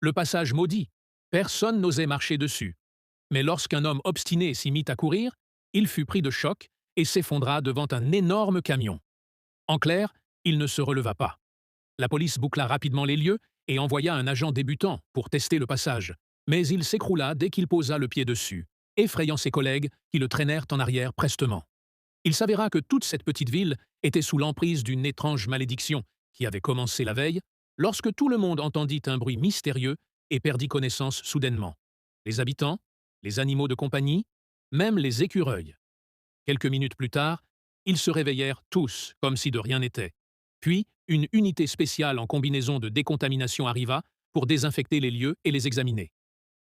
le passage maudit. Personne n'osait marcher dessus. Mais lorsqu'un homme obstiné s'y mit à courir, il fut pris de choc et s'effondra devant un énorme camion. En clair, il ne se releva pas. La police boucla rapidement les lieux et envoya un agent débutant pour tester le passage. Mais il s'écroula dès qu'il posa le pied dessus, effrayant ses collègues qui le traînèrent en arrière prestement. Il s'avéra que toute cette petite ville était sous l'emprise d'une étrange malédiction qui avait commencé la veille, lorsque tout le monde entendit un bruit mystérieux et perdit connaissance soudainement. Les habitants, les animaux de compagnie, même les écureuils. Quelques minutes plus tard, ils se réveillèrent tous comme si de rien n'était. Puis, une unité spéciale en combinaison de décontamination arriva pour désinfecter les lieux et les examiner.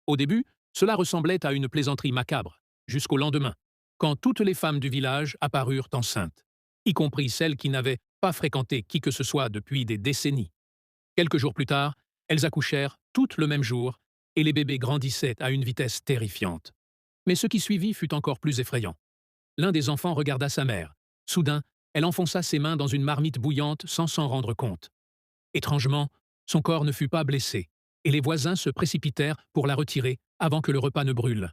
Au début, cela ressemblait à une plaisanterie macabre, jusqu'au lendemain, quand toutes les femmes du village apparurent enceintes, y compris celles qui n'avaient pas fréquenté qui que ce soit depuis des décennies. Quelques jours plus tard, elles accouchèrent toutes le même jour, et les bébés grandissaient à une vitesse terrifiante. Mais ce qui suivit fut encore plus effrayant. L'un des enfants regarda sa mère. Soudain, elle enfonça ses mains dans une marmite bouillante sans s'en rendre compte. Étrangement, son corps ne fut pas blessé, et les voisins se précipitèrent pour la retirer avant que le repas ne brûle.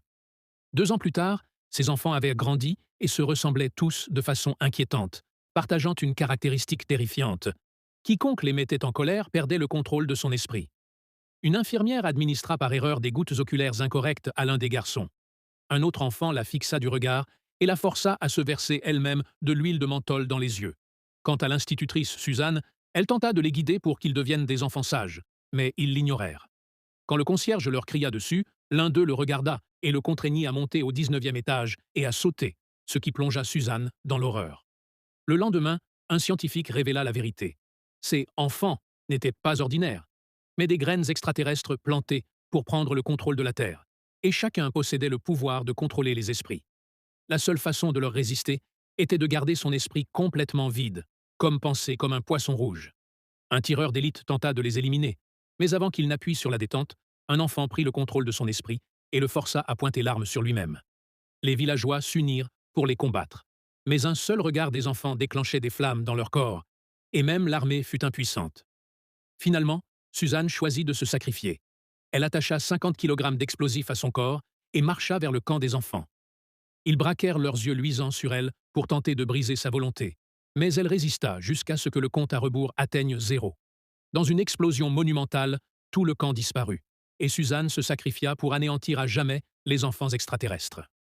2 ans plus tard, ces enfants avaient grandi et se ressemblaient tous de façon inquiétante, partageant une caractéristique terrifiante. Quiconque les mettait en colère perdait le contrôle de son esprit. Une infirmière administra par erreur des gouttes oculaires incorrectes à l'un des garçons. Un autre enfant la fixa du regard et la força à se verser elle-même de l'huile de menthol dans les yeux. Quant à l'institutrice Suzanne, elle tenta de les guider pour qu'ils deviennent des enfants sages, mais ils l'ignorèrent. Quand le concierge leur cria dessus, l'un d'eux le regarda et le contraignit à monter au 19e étage et à sauter, ce qui plongea Suzanne dans l'horreur. Le lendemain, un scientifique révéla la vérité. Ces enfants n'étaient pas ordinaires, mais des graines extraterrestres plantées pour prendre le contrôle de la Terre, et chacun possédait le pouvoir de contrôler les esprits. La seule façon de leur résister était de garder son esprit complètement vide, comme penser comme un poisson rouge. Un tireur d'élite tenta de les éliminer, mais avant qu'il n'appuie sur la détente, un enfant prit le contrôle de son esprit et le força à pointer l'arme sur lui-même. Les villageois s'unirent pour les combattre, mais un seul regard des enfants déclenchait des flammes dans leur corps, et même l'armée fut impuissante. Finalement, Suzanne choisit de se sacrifier. Elle attacha 50 kg d'explosifs à son corps et marcha vers le camp des enfants. Ils braquèrent leurs yeux luisants sur elle pour tenter de briser sa volonté, mais elle résista jusqu'à ce que le compte à rebours atteigne 0. Dans une explosion monumentale, tout le camp disparut, et Suzanne se sacrifia pour anéantir à jamais les enfants extraterrestres.